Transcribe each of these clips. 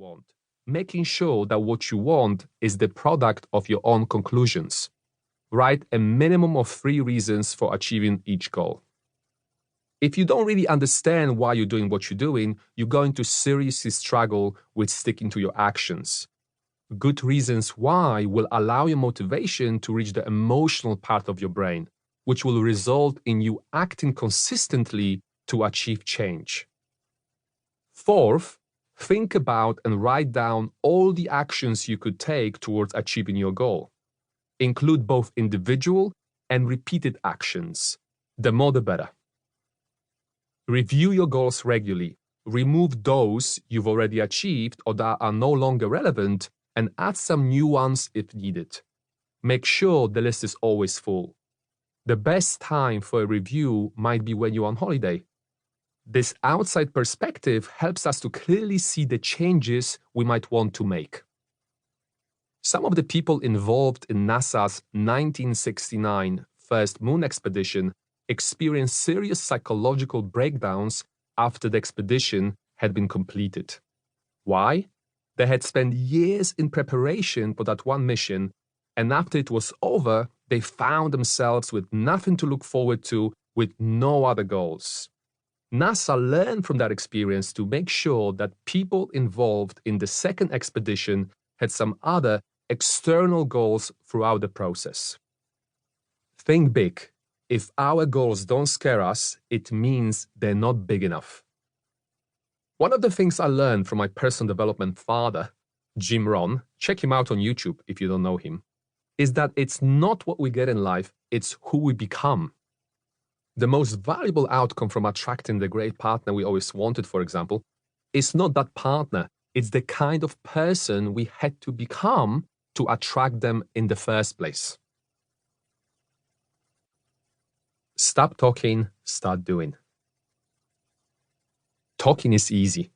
want, making sure that what you want is the product of your own conclusions. Write a minimum of 3 reasons for achieving each goal. If you don't really understand why you're doing what you're doing, you're going to seriously struggle with sticking to your actions. Good reasons why will allow your motivation to reach the emotional part of your brain, which will result in you acting consistently to achieve change. Fourth, think about and write down all the actions you could take towards achieving your goal. Include both individual and repeated actions. The more the better. Review your goals regularly. Remove those you've already achieved or that are no longer relevant and add some new ones if needed. Make sure the list is always full. The best time for a review might be when you're on holiday. This outside perspective helps us to clearly see the changes we might want to make. Some of the people involved in NASA's 1969 first moon expedition experienced serious psychological breakdowns after the expedition had been completed. Why? They had spent years in preparation for that one mission, and after it was over, they found themselves with nothing to look forward to, with no other goals. NASA learned from that experience to make sure that people involved in the second expedition had some other external goals throughout the process. Think big. If our goals don't scare us, it means they're not big enough. One of the things I learned from my personal development father, Jim Rohn, check him out on YouTube if you don't know him, is that it's not what we get in life, it's who we become. The most valuable outcome from attracting the great partner we always wanted, for example, is not that partner, it's the kind of person we had to become to attract them in the first place. Stop talking, start doing. Talking is easy.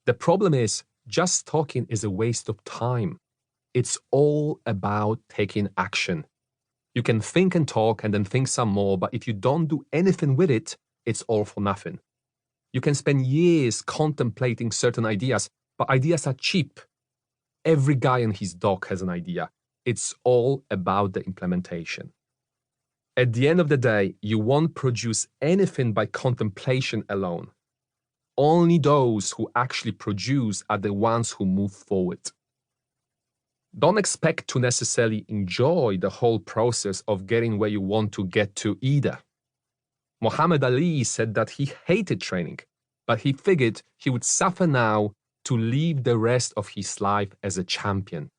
The problem is, just talking is a waste of time. It's all about taking action. You can think and talk and then think some more, but if you don't do anything with it, it's all for nothing. You can spend years contemplating certain ideas, but ideas are cheap. Every guy and his dog has an idea. It's all about the implementation. At the end of the day, you won't produce anything by contemplation alone. Only those who actually produce are the ones who move forward. Don't expect to necessarily enjoy the whole process of getting where you want to get to either. Muhammad Ali said that he hated training, but he figured he would suffer now to live the rest of his life as a champion.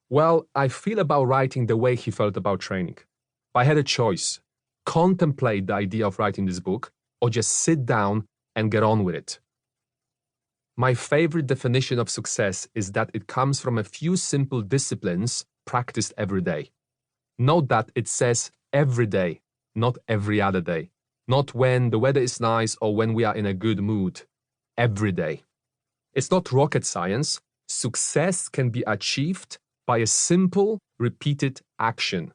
Well, I feel about writing the way he felt about training. If I had a choice, contemplate the idea of writing this book, or just sit down and get on with it. My favorite definition of success is that it comes from a few simple disciplines practiced every day. Note that it says every day, not every other day. Not when the weather is nice or when we are in a good mood. Every day. It's not rocket science. Success can be achieved by a simple, repeated action.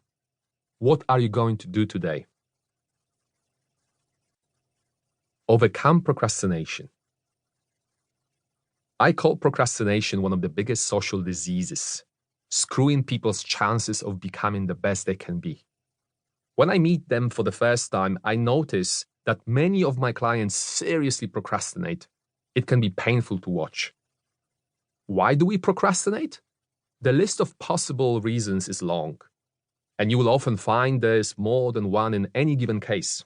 What are you going to do today? Overcome procrastination. I call procrastination one of the biggest social diseases, screwing people's chances of becoming the best they can be. When I meet them for the first time, I notice that many of my clients seriously procrastinate. It can be painful to watch. Why do we procrastinate? The list of possible reasons is long, and you will often find there's more than one in any given case.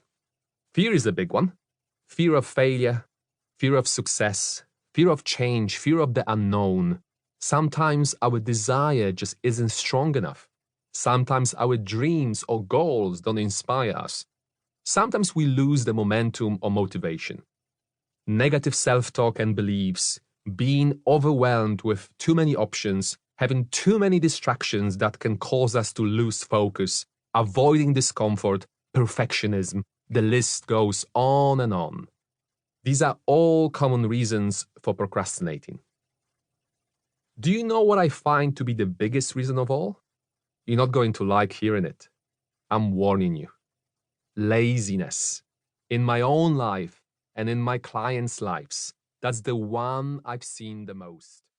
Fear is a big one. Fear of failure, fear of success, fear of change, fear of the unknown. Sometimes our desire just isn't strong enough. Sometimes our dreams or goals don't inspire us. Sometimes we lose the momentum or motivation. Negative self-talk and beliefs, being overwhelmed with too many options, having too many distractions that can cause us to lose focus, avoiding discomfort, perfectionism, the list goes on and on. These are all common reasons for procrastinating. Do you know what I find to be the biggest reason of all? You're not going to like hearing it. I'm warning you. Laziness. In my own life and in my clients' lives, that's the one I've seen the most.